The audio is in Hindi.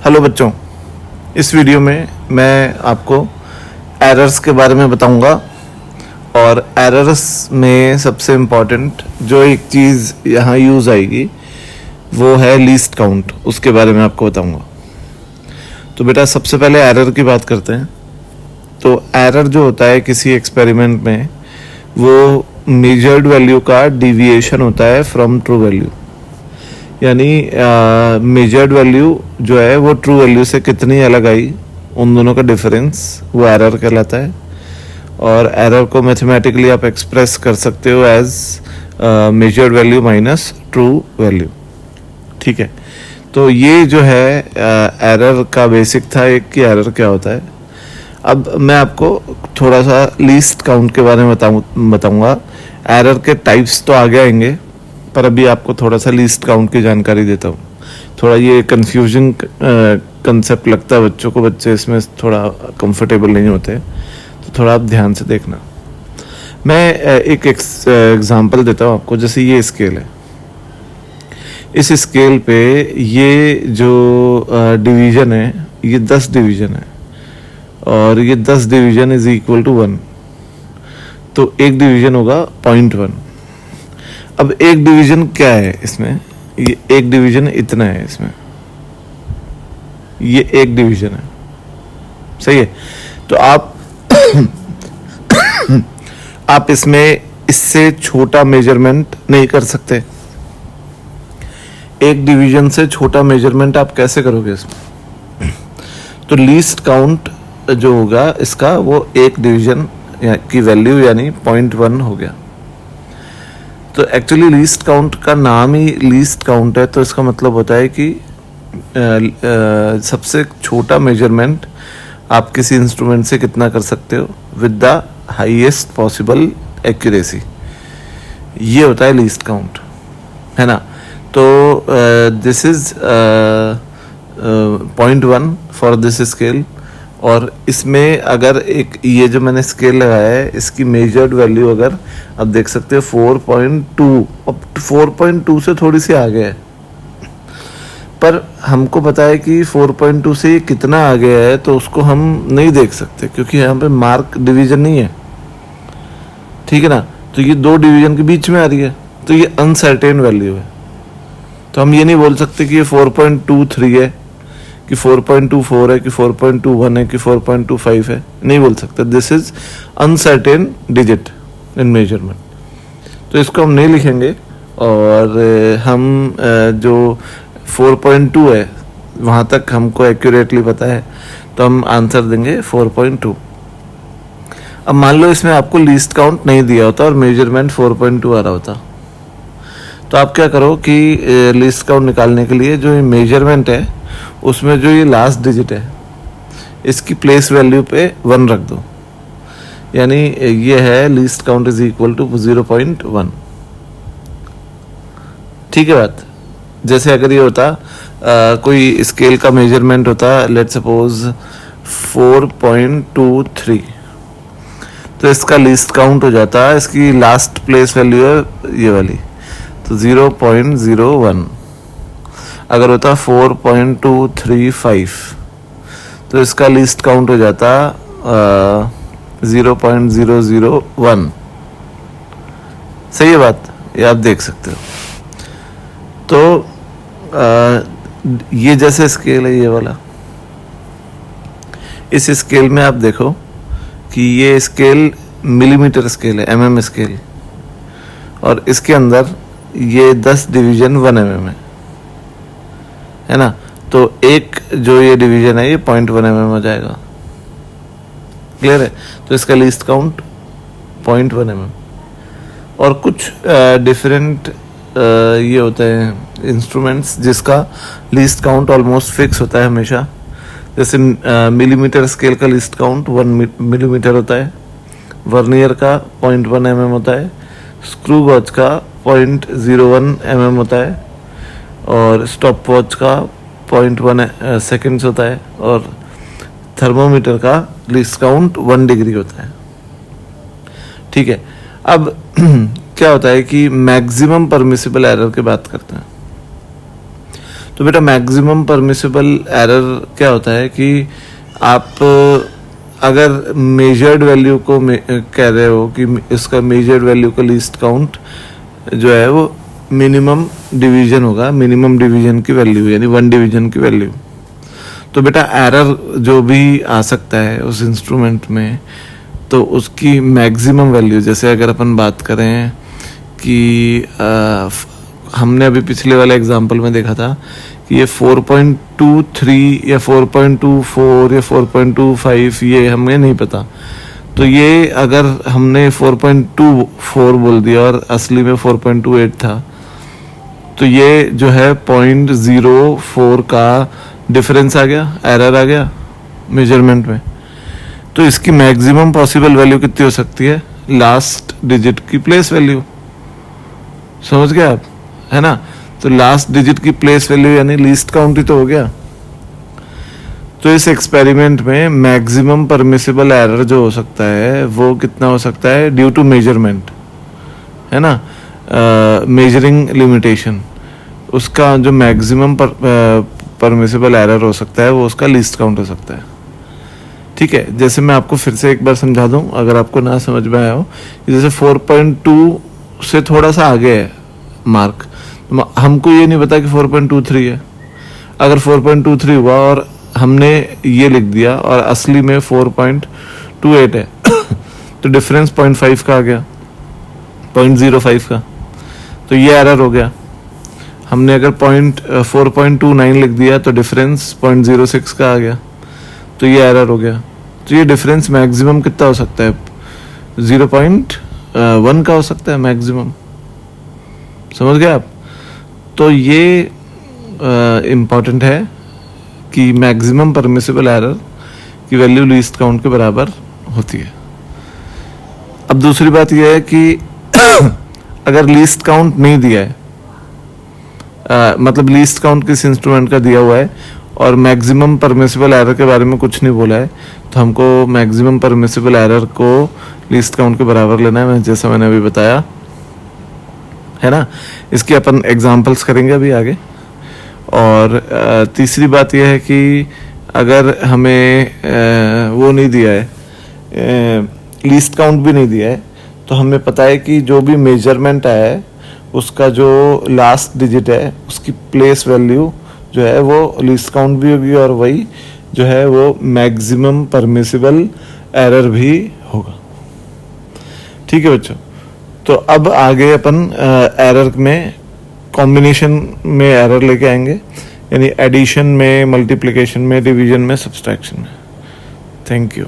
हेलो बच्चों, इस वीडियो में मैं आपको एरर्स के बारे में बताऊंगा और एरर्स में सबसे इम्पॉर्टेंट जो एक चीज़ यहाँ यूज़ आएगी वो है लीस्ट काउंट। उसके बारे में आपको बताऊंगा। तो बेटा सबसे पहले एरर की बात करते हैं। तो एरर जो होता है किसी एक्सपेरिमेंट में वो मेजर्ड वैल्यू का डिविएशन होता है फ्रॉम ट्रू वैल्यू, यानी मेजर्ड वैल्यू जो है वो ट्रू वैल्यू से कितनी अलग आई, उन दोनों का डिफरेंस वो एरर कहलाता है। और एरर को मैथमेटिकली आप एक्सप्रेस कर सकते हो as measured value minus true value. ठीक है, तो ये जो है एरर का बेसिक था एक कि एरर क्या होता है। अब मैं आपको थोड़ा सा लीस्ट काउंट के बारे में बताऊंगा। एरर के टाइप्स तो आगे आएंगे, पर अभी आपको थोड़ा सा लीस्ट काउंट की जानकारी देता हूँ। थोड़ा ये कंफ्यूजिंग कंसेप्ट लगता है बच्चों को, बच्चे इसमें थोड़ा कंफर्टेबल नहीं होते, तो थोड़ा आप ध्यान से देखना। मैं एक एग्जांपल देता हूँ आपको। जैसे ये स्केल है, इस स्केल पे ये जो डिवीजन है ये 10 डिवीजन है और ये 10 डिवीजन इज इक्वल टू 1, तो एक डिवीजन होगा 0.1। अब एक डिवीजन क्या है इसमें, ये एक डिवीजन इतना है, इसमें ये एक डिवीजन है, सही है। तो आप इसमें इससे छोटा मेजरमेंट नहीं कर सकते। एक डिवीजन से छोटा मेजरमेंट आप कैसे करोगे इसमें? तो लीस्ट काउंट जो होगा इसका वो एक डिवीजन की वैल्यू यानी 0.1 हो गया। तो एक्चुअली लीस्ट काउंट का नाम ही लीस्ट काउंट है, तो इसका मतलब होता है कि सबसे छोटा मेजरमेंट आप किसी इंस्ट्रूमेंट से कितना कर सकते हो with the highest possible accuracy, ये होता है लीस्ट काउंट, है ना। तो this is 0.1 for this scale. और इसमें अगर एक ये जो मैंने स्केल लगाया है इसकी मेजर्ड वैल्यू अगर आप देख सकते हो 4.2, अब 4.2 से थोड़ी सी आगे है, पर हमको पता है कि 4.2 से ये कितना आगे है तो उसको हम नहीं देख सकते क्योंकि यहाँ पे मार्क डिवीजन नहीं है, ठीक है ना। तो ये दो डिवीजन के बीच में आ रही है, तो ये अनसर्टेन वैल्यू है। तो हम ये नहीं बोल सकते कि ये 4.23 है, कि 4.24 है, कि 4.21 है, कि 4.25 है, नहीं बोल सकते। This is uncertain digit in measurement, तो इसको हम नहीं लिखेंगे। और हम जो 4.2 है वहाँ तक हमको एक्यूरेटली पता है, तो हम आंसर देंगे 4.2। अब मान लो इसमें आपको लीस्ट काउंट नहीं दिया होता और मेजरमेंट 4.2 आ रहा होता, तो आप क्या करो कि लीस्ट काउंट निकालने के लिए जो ये मेजरमेंट है उसमें जो ये लास्ट डिजिट है इसकी प्लेस वैल्यू पे 1 रख दो, यानी ये है least count is equal to 0.1। ठीक है बात। जैसे अगर ये होता कोई स्केल का मेजरमेंट होता, लेट्स सपोज 4.23, तो इसका लीस्ट काउंट हो जाता, इसकी लास्ट प्लेस वैल्यू है ये वाली, तो 0.01। अगर होता 4.235 तो इसका लीस्ट काउंट हो जाता 0.001। सही है बात, ये आप देख सकते हो। तो ये जैसे स्केल है ये वाला, इस स्केल में आप देखो कि ये स्केल मिलीमीटर स्केल है, mm स्केल, और इसके अंदर ये 10 डिवीजन 1 mm है ना। तो एक जो ये डिवीजन है ये 0.1 mm हो जाएगा। क्लियर है? तो इसका लीस्ट काउंट 0.1 mm। और कुछ डिफरेंट ये होते हैं इंस्ट्रूमेंट्स जिसका लीस्ट काउंट ऑलमोस्ट फिक्स होता है हमेशा। जैसे मिलीमीटर स्केल का लीस्ट काउंट 1 मिलीमीटर होता है, वर्नियर का 0.1 mm होता है, स्क्रू वॉच का 0.01 mm होता है, और स्टॉप वॉच का 0.1 सेकेंड्स होता है, और थर्मोमीटर का लीस्ट काउंट 1 डिग्री होता है। ठीक है। अब क्या होता है कि मैक्सिमम परमिसिबल एरर की बात करते हैं। तो बेटा मैक्सिमम परमिसिबल एरर क्या होता है कि आप अगर मेजर्ड वैल्यू को कह रहे हो कि इसका मेजर्ड वैल्यू का लीस्ट काउंट जो है वो मिनिमम डिवीजन होगा, मिनिमम डिवीजन की वैल्यू यानी 1 डिवीजन की वैल्यू। तो बेटा एरर जो भी आ सकता है उस इंस्ट्रूमेंट में, तो उसकी मैक्सिमम वैल्यू, जैसे अगर अपन बात करें कि हमने अभी पिछले वाले एग्जांपल में देखा था कि ये 4.23 या 4.24 या 4.25 ये हमें नहीं पता, तो ये अगर हमने 4.24 बोल दिया और असली में 4.28 था, तो ये जो है 0.04 का डिफरेंस आ गया, एरर आ गया मेजरमेंट में। तो इसकी मैक्सिमम पॉसिबल वैल्यू कितनी हो सकती है? लास्ट डिजिट की प्लेस वैल्यू। समझ गए आप, है ना? तो लास्ट डिजिट की प्लेस वैल्यू यानी लीस्ट काउंट ही तो हो गया। तो इस एक्सपेरिमेंट में मैक्सिमम परमिसिबल एरर जो हो सकता है वो कितना हो सकता है? ड्यू टू मेजरमेंट, है ना, मेजरिंग लिमिटेशन, उसका जो मैक्सिमम परमिसिबल एरर हो सकता है वो उसका लीस्ट काउंट हो सकता है। ठीक है, जैसे मैं आपको फिर से एक बार समझा दूं अगर आपको ना समझ में आया हो, जैसे 4.2 से थोड़ा सा आगे है मार्क, तो हमको ये नहीं पता कि 4.23 है। अगर 4.23 हुआ और हमने ये लिख दिया और असली में 4.28 है तो डिफरेंस 0.5 का आ गया, 0.05 का, तो ये एरर हो गया। हमने अगर 4.29 लिख दिया तो डिफरेंस 0.06 का आ गया, तो ये एरर हो गया। तो ये डिफरेंस मैक्सिमम कितना हो सकता है? 0.1 का हो सकता है मैक्सिमम। समझ गए आप? तो ये इम्पॉर्टेंट है कि मैक्सिमम परमिसिबल एरर की वैल्यू लीस्ट काउंट के बराबर होती है। अब दूसरी बात यह है कि अगर लीस्ट काउंट नहीं दिया है, मतलब लीस्ट काउंट किस इंस्ट्रूमेंट का दिया हुआ है और मैक्सिमम परमिसिबल एरर के बारे में कुछ नहीं बोला है, तो हमको मैक्सिमम परमिसिबल एरर को लीस्ट काउंट के बराबर लेना है, जैसा मैंने अभी बताया, है ना। इसके अपन एग्जांपल्स करेंगे अभी आगे। और तीसरी बात यह है कि अगर हमें वो नहीं दिया है, लीस्ट काउंट भी नहीं दिया है, तो हमें पता है कि जो भी मेजरमेंट आया है उसका जो लास्ट डिजिट है उसकी प्लेस वैल्यू जो है वो लीस्ट काउंट भी होगी और वही जो है वो मैक्सिमम परमिसिबल एरर भी होगा। ठीक है बच्चों, तो अब आगे अपन एरर में कॉम्बिनेशन में एरर लेके आएंगे, यानी एडिशन में, मल्टीप्लिकेशन में, डिवीजन में, सब्सट्रैक्शन में। Thank you.